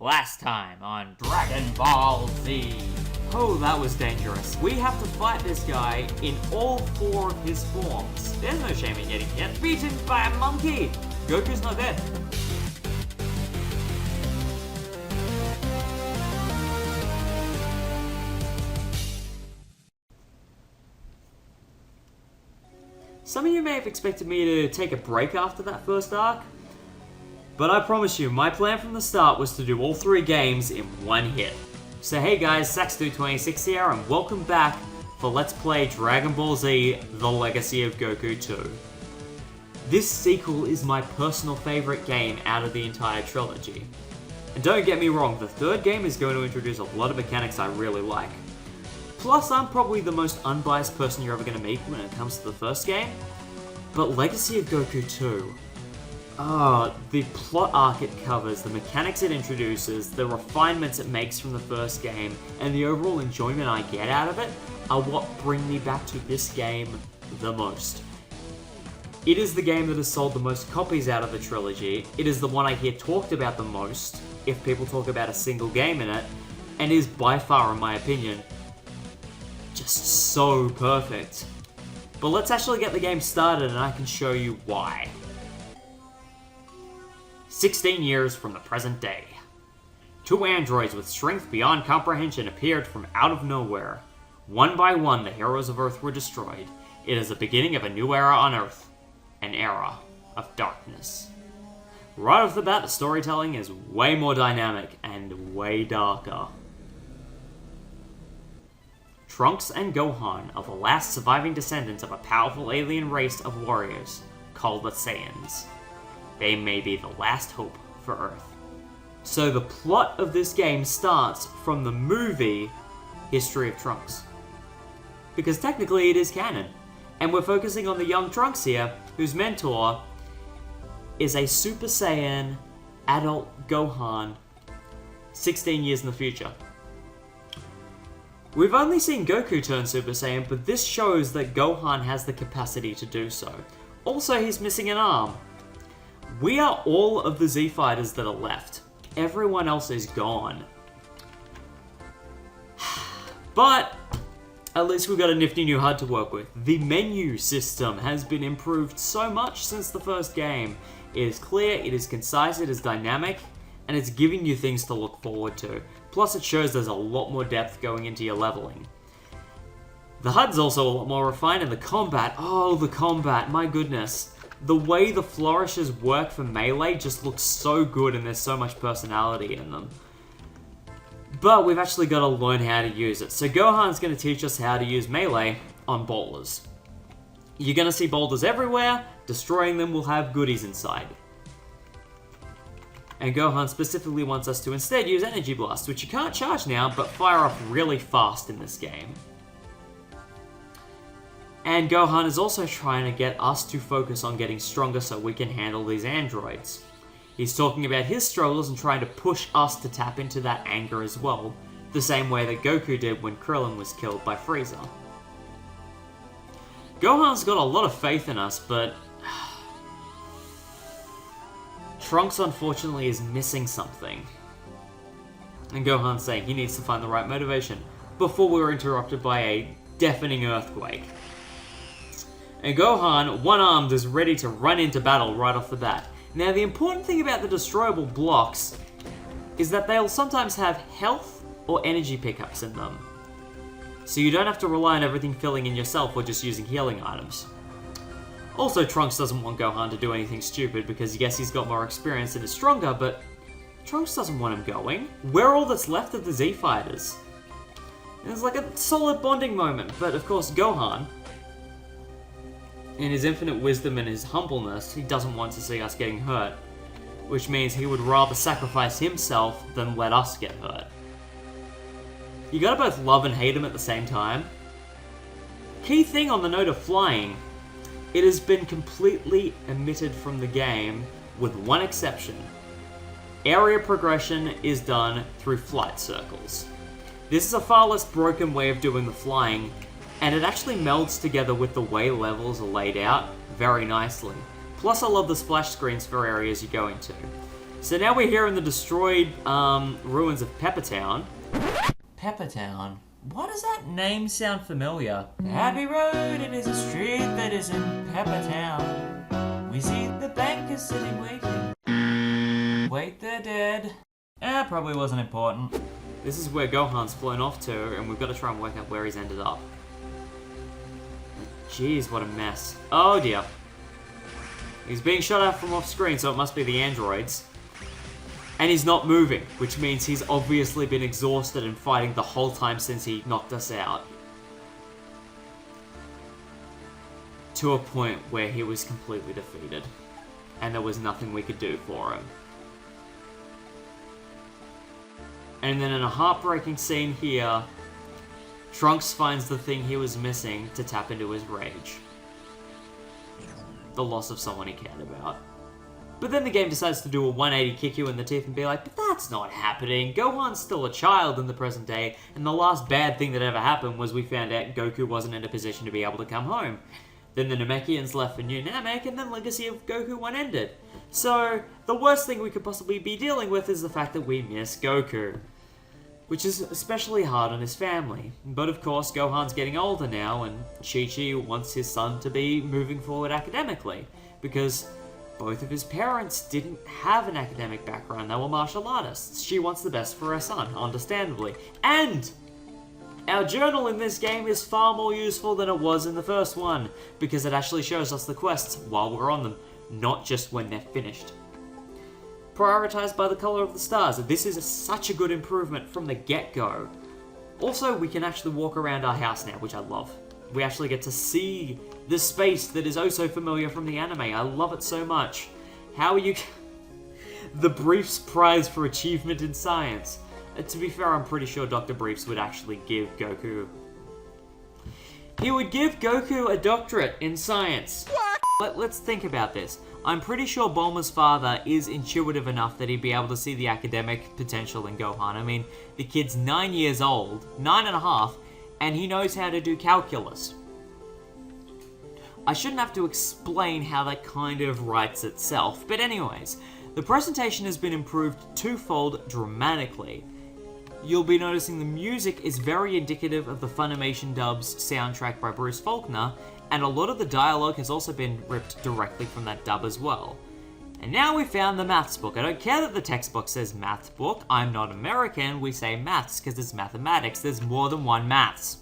Last time on DragonBall Z. Oh, that was dangerous. We have to fight this guy in all 4 of his forms. There's no shame in getting hit. Beaten by a monkey! Goku's not dead. Some of you may have expected me to take a break after that first arc, but I promise you, my plan from the start was to do all 3 games in one hit. So hey guys, Sax226 here, and welcome back for Let's Play Dragon Ball Z, The Legacy of Goku 2. This sequel is my personal favourite game out of the entire trilogy. And don't get me wrong, the 3rd game is going to introduce a lot of mechanics I really like. Plus, I'm probably the most unbiased person you're ever going to meet when it comes to the first game. But Legacy of Goku 2... the plot arc it covers, the mechanics it introduces, the refinements it makes from the first game, and the overall enjoyment I get out of it are what bring me back to this game the most. It is the game that has sold the most copies out of the trilogy, it is the one I hear talked about the most, if people talk about a single game in it, and is by far, in my opinion, just so perfect. But let's actually get the game started and I can show you why. 16 years from the present day. 2 androids with strength beyond comprehension appeared from out of nowhere. One by one, the heroes of Earth were destroyed. It is the beginning of a new era on Earth. An era of darkness. Right off the bat, the storytelling is way more dynamic and way darker. Trunks and Gohan are the last surviving descendants of a powerful alien race of warriors called the Saiyans. They may be the last hope for Earth. So the plot of this game starts from the movie History of Trunks. Because technically it is canon. And we're focusing on the young Trunks here, whose mentor is a Super Saiyan adult Gohan 16 years in the future. We've only seen Goku turn Super Saiyan, but this shows that Gohan has the capacity to do so. Also, he's missing an arm. We are all of the Z fighters that are left. Everyone else is gone. But at least we've got a nifty new HUD to work with. The menu system has been improved so much since the first game. It is clear, it is concise, it is dynamic, and it's giving you things to look forward to. Plus it shows there's a lot more depth going into your leveling. The HUD's also a lot more refined, and the combat, the combat, my goodness. The way the flourishes work for Melee just looks so good, and there's so much personality in them. But we've actually got to learn how to use it. So Gohan's going to teach us how to use Melee on boulders. You're going to see boulders everywhere, destroying them will have goodies inside. And Gohan specifically wants us to instead use Energy Blast, which you can't charge now, but fire off really fast in this game. And Gohan is also trying to get us to focus on getting stronger so we can handle these androids. He's talking about his struggles and trying to push us to tap into that anger as well, the same way that Goku did when Krillin was killed by Frieza. Gohan's got a lot of faith in us, but Trunks unfortunately is missing something. And Gohan's saying he needs to find the right motivation before we were interrupted by a deafening earthquake. And Gohan, one-armed, is ready to run into battle right off the bat. Now, the important thing about the destroyable blocks is that they'll sometimes have health or energy pickups in them. So you don't have to rely on everything filling in yourself or just using healing items. Also, Trunks doesn't want Gohan to do anything stupid because yes, he's got more experience and is stronger, but Trunks doesn't want him going. We're all that's left of the Z fighters. And it's like a solid bonding moment, but of course Gohan, in his infinite wisdom and his humbleness, he doesn't want to see us getting hurt, which means he would rather sacrifice himself than let us get hurt. You gotta both love and hate him at the same time. Key thing on the note of flying, it has been completely omitted from the game with one exception. Area progression is done through flight circles. This is a far less broken way of doing the flying, and it actually melds together with the way levels are laid out very nicely. Plus I love the splash screens for areas you go into. So now we're here in the destroyed ruins of Peppertown. Peppertown? Why does that name sound familiar? Abbey Road, it is a street that is in Peppertown. We see the bankers sitting waiting. Wait, they're dead. Probably wasn't important. This is where Gohan's flown off to, and we've got to try and work out where he's ended up. Jeez, what a mess. Oh dear. He's being shot at from off screen, so it must be the androids. And he's not moving, which means he's obviously been exhausted and fighting the whole time since he knocked us out. To a point where he was completely defeated. And there was nothing we could do for him. And then in a heartbreaking scene here, Trunks finds the thing he was missing to tap into his rage. The loss of someone he cared about. But then the game decides to do a 180 kick you in the teeth and be like, but that's not happening. Gohan's still a child in the present day, and the last bad thing that ever happened was we found out Goku wasn't in a position to be able to come home. Then the Namekians left for New Namek, and then Legacy of Goku 1 ended. So, the worst thing we could possibly be dealing with is the fact that we miss Goku. Which is especially hard on his family. But of course, Gohan's getting older now, and Chi-Chi wants his son to be moving forward academically. Because both of his parents didn't have an academic background, they were martial artists. She wants the best for her son, understandably. And our journal in this game is far more useful than it was in the first one, because it actually shows us the quests while we're on them, not just when they're finished. Prioritized by the color of the stars. This is such a good improvement from the get-go. Also, we can actually walk around our house now, which I love. We actually get to see the space that is oh so familiar from the anime. I love it so much. How are you... The Briefs Prize for Achievement in Science. To be fair, I'm pretty sure Dr. Briefs would actually give Goku... He would give Goku a doctorate in science. Let's think about this. I'm pretty sure Bulma's father is intuitive enough that he'd be able to see the academic potential in Gohan. I mean, the kid's 9 years old, 9.5, and he knows how to do calculus. I shouldn't have to explain how that kind of writes itself, but anyways, the presentation has been improved twofold dramatically. You'll be noticing the music is very indicative of the Funimation dub's soundtrack by Bruce Faulconer, and a lot of the dialogue has also been ripped directly from that dub as well. And now we found the maths book. I don't care that the textbook says maths book. I'm not American, we say maths because it's mathematics. There's more than one maths.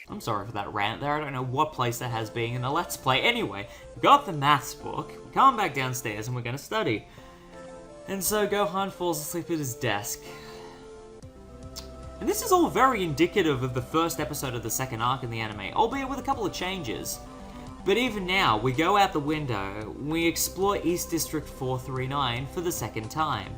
I'm sorry for that rant there. I don't know what place that has being in a Let's Play. Anyway, we got the maths book. We're coming back downstairs and we're going to study. And so Gohan falls asleep at his desk. And this is all very indicative of the first episode of the second arc in the anime, albeit with a couple of changes. But even now, we go out the window, we explore East District 439 for the second time.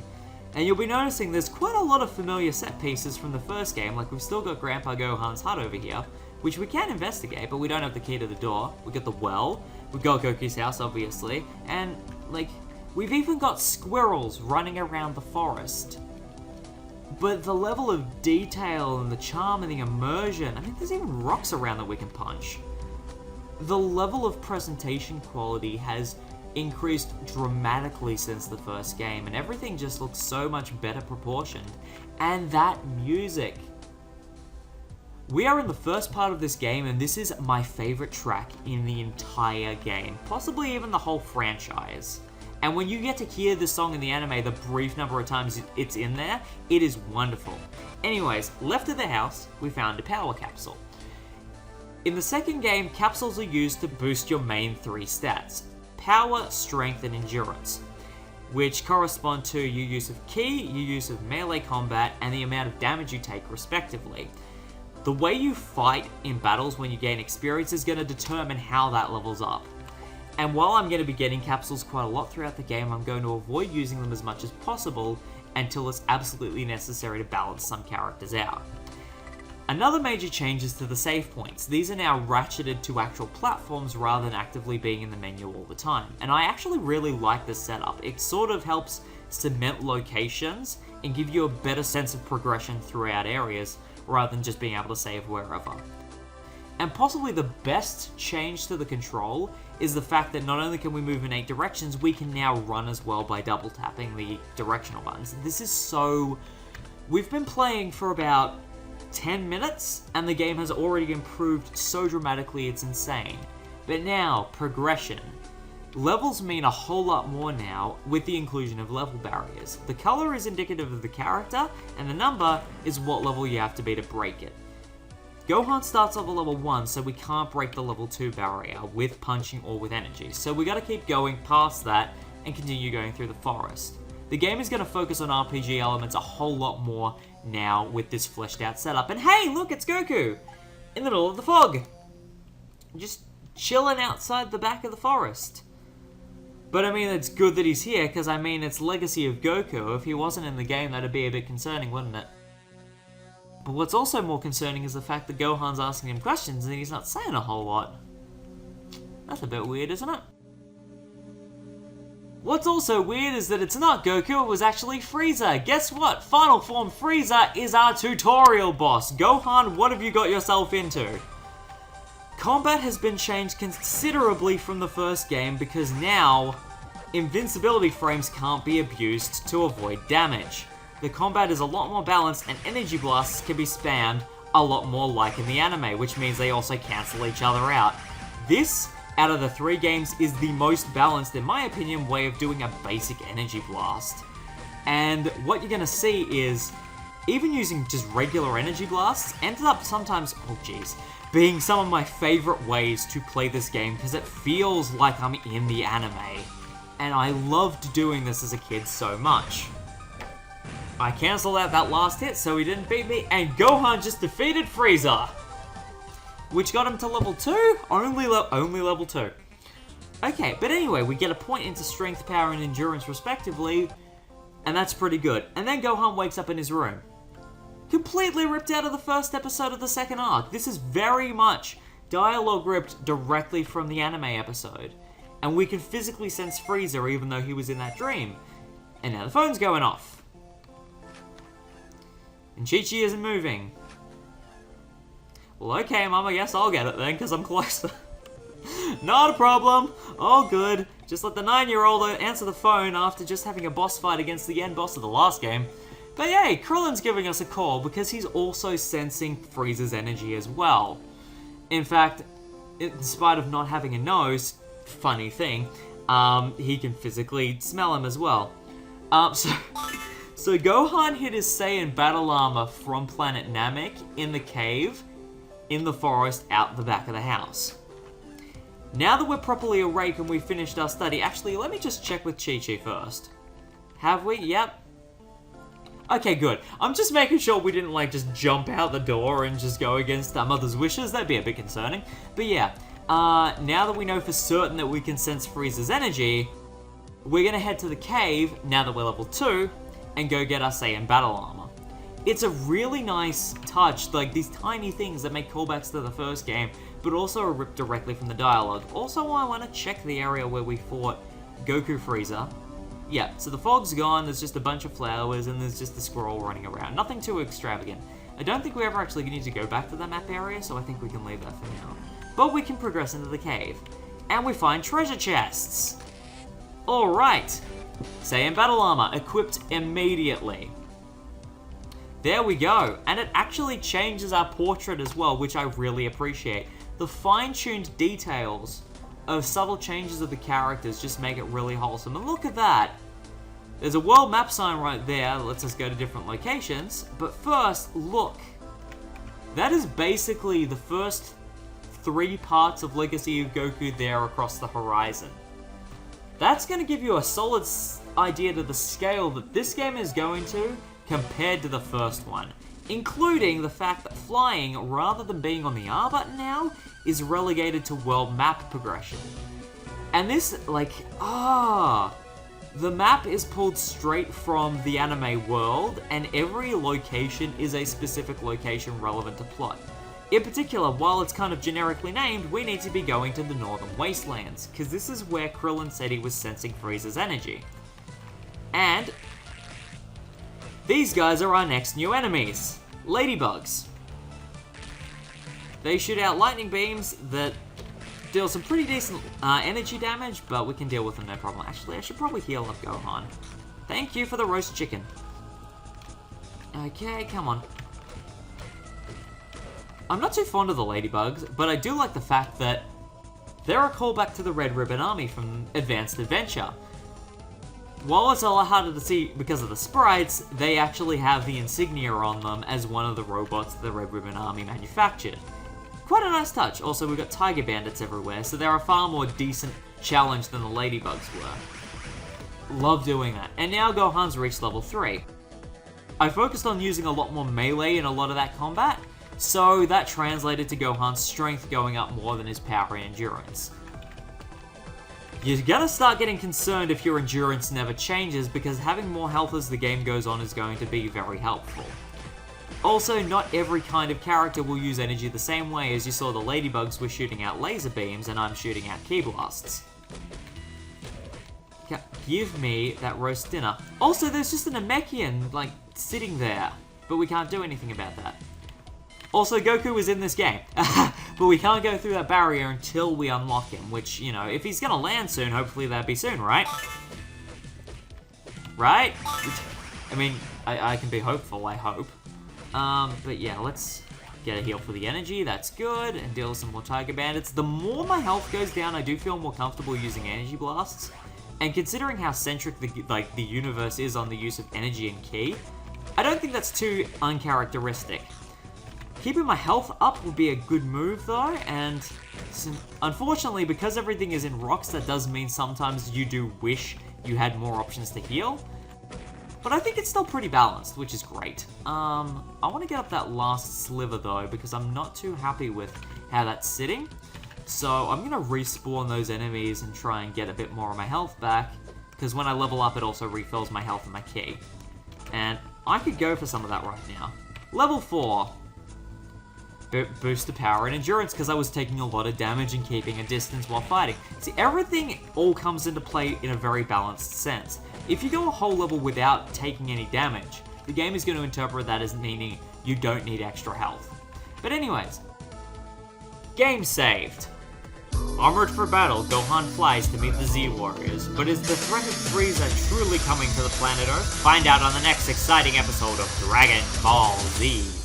And you'll be noticing there's quite a lot of familiar set pieces from the first game, like we've still got Grandpa Gohan's hut over here, which we can investigate, but we don't have the key to the door. We got the well, we got Goku's house, obviously, and, like, we've even got squirrels running around the forest. But the level of detail and the charm and the immersion, I mean, there's even rocks around that we can punch. The level of presentation quality has increased dramatically since the first game, and everything just looks so much better proportioned. And that music. We are in the first part of this game, and this is my favorite track in the entire game, possibly even the whole franchise. And when you get to hear this song in the anime, the brief number of times it's in there, it is wonderful. Anyways, left of the house, we found a power capsule. In the second game, capsules are used to boost your main three stats: power, strength, and endurance, which correspond to your use of ki, your use of melee combat, and the amount of damage you take respectively. The way you fight in battles when you gain experience is going to determine how that levels up. And while I'm going to be getting capsules quite a lot throughout the game, I'm going to avoid using them as much as possible until it's absolutely necessary to balance some characters out. Another major change is to the save points. These are now ratcheted to actual platforms rather than actively being in the menu all the time. And I actually really like this setup. It sort of helps cement locations and give you a better sense of progression throughout areas rather than just being able to save wherever. And possibly the best change to the control is the fact that not only can we move in 8 directions, we can now run as well by double tapping the directional buttons. This is so... We've been playing for about 10 minutes, and the game has already improved so dramatically it's insane. But now, progression. Levels mean a whole lot more now with the inclusion of level barriers. The color is indicative of the character, and the number is what level you have to be to break it. Gohan starts off at level 1, so we can't break the level 2 barrier with punching or with energy. So we gotta keep going past that and continue going through the forest. The game is gonna focus on RPG elements a whole lot more now with this fleshed out setup. And hey, look, it's Goku! In the middle of the fog! Just chilling outside the back of the forest. But I mean, it's good that he's here, because I mean, it's Legacy of Goku. If he wasn't in the game, that'd be a bit concerning, wouldn't it? But what's also more concerning is the fact that Gohan's asking him questions and he's not saying a whole lot. That's a bit weird, isn't it? What's also weird is that it's not Goku, it was actually Frieza. Guess what? Final Form Frieza is our tutorial boss. Gohan, what have you got yourself into? Combat has been changed considerably from the first game because now invincibility frames can't be abused to avoid damage. The combat is a lot more balanced and energy blasts can be spammed a lot more like in the anime, which means they also cancel each other out. This, out of the 3 games, is the most balanced, in my opinion, way of doing a basic energy blast. And what you're gonna see is, even using just regular energy blasts ended up sometimes, being some of my favorite ways to play this game because it feels like I'm in the anime. And I loved doing this as a kid so much. I cancelled out that last hit so he didn't beat me, and Gohan just defeated Frieza! Which got him to level 2? Only level 2. Okay, but anyway, we get a point into strength, power, and endurance respectively, and that's pretty good. And then Gohan wakes up in his room. Completely ripped out of the first episode of the second arc. This is very much dialogue ripped directly from the anime episode. And we can physically sense Frieza even though he was in that dream. And now the phone's going off. And Chi-Chi isn't moving. Well, okay, Mom, I guess I'll get it then, because I'm closer. Not a problem. All good. Just let the 9-year-old answer the phone after just having a boss fight against the end boss of the last game. But yay, Krillin's giving us a call because he's also sensing Frieza's energy as well. In fact, in spite of not having a nose, funny thing, he can physically smell him as well. So Gohan hid his Saiyan battle armor from planet Namek in the cave, in the forest, out the back of the house. Now that we're properly awake and we've finished our study, actually, let me just check with Chi-Chi first. Have we? Yep. Okay, good. I'm just making sure we didn't, just jump out the door and just go against our mother's wishes. That'd be a bit concerning. But yeah, now that we know for certain that we can sense Frieza's energy, we're gonna head to the cave, now that we're level 2, and go get our Saiyan battle armor. It's a really nice touch, these tiny things that make callbacks to the first game, but also are ripped directly from the dialogue. Also, I want to check the area where we fought Goku Frieza. Yeah, so the fog's gone, there's just a bunch of flowers, and there's just a squirrel running around. Nothing too extravagant. I don't think we ever actually need to go back to the map area, so I think we can leave that for now. But we can progress into the cave. And we find treasure chests! Alright! Saiyan battle armor, equipped immediately. There we go, and it actually changes our portrait as well, which I really appreciate. The fine-tuned details of subtle changes of the characters just make it really wholesome. And look at that! There's a world map sign right there that lets us go to different locations, but first, look. That is basically the first 3 parts of Legacy of Goku there across the horizon. That's going to give you a solid idea to the scale that this game is going to compared to the first one, including the fact that flying, rather than being on the R button now, is relegated to world map progression. And this, the map is pulled straight from the anime world, and every location is a specific location relevant to plot. In particular, while it's kind of generically named, we need to be going to the Northern Wastelands, because this is where Krillin said he was sensing Frieza's energy. And these guys are our next new enemies, Ladybugs. They shoot out lightning beams that deal some pretty decent energy damage, but we can deal with them no problem. Actually, I should probably heal up Gohan. Thank you for the roast chicken. Okay, come on. I'm not too fond of the ladybugs, but I do like the fact that they're a callback to the Red Ribbon Army from Advanced Adventure. While it's a lot harder to see because of the sprites, they actually have the insignia on them as one of the robots the Red Ribbon Army manufactured. Quite a nice touch. Also, we've got tiger bandits everywhere, so they're a far more decent challenge than the ladybugs were. Love doing that. And now Gohan's reached level 3. I focused on using a lot more melee in a lot of that combat, so that translated to Gohan's strength going up more than his power and endurance. You're gonna start getting concerned if your endurance never changes, because having more health as the game goes on is going to be very helpful. Also, not every kind of character will use energy the same way, as you saw the ladybugs were shooting out laser beams and I'm shooting out ki blasts. Give me that roast dinner. Also, there's just an Namekian, like, sitting there, but we can't do anything about that. Also, Goku is in this game, but we can't go through that barrier until we unlock him, which, you know, if he's gonna land soon, hopefully that'd be soon, right? Right? I mean, I can be hopeful, I hope. But yeah, let's get a heal for the energy, that's good, and deal with some more Tiger Bandits. The more my health goes down, I do feel more comfortable using energy blasts, and considering how centric the universe is on the use of energy and ki, I don't think that's too uncharacteristic. Keeping my health up would be a good move though, and unfortunately because everything is in rocks, that does mean sometimes you do wish you had more options to heal. But I think it's still pretty balanced, which is great. I want to get up that last sliver though, because I'm not too happy with how that's sitting. So I'm going to respawn those enemies and try and get a bit more of my health back, because when I level up it also refills my health and my ki. And I could go for some of that right now. Level 4. Boost the power and endurance, because I was taking a lot of damage and keeping a distance while fighting. See, everything all comes into play in a very balanced sense. If you go a whole level without taking any damage, the game is going to interpret that as meaning you don't need extra health. But anyways, game saved. Armored for battle, Gohan flies to meet the Z Warriors, but is the threat of Frieza truly coming to the planet Earth? Find out on the next exciting episode of Dragon Ball Z.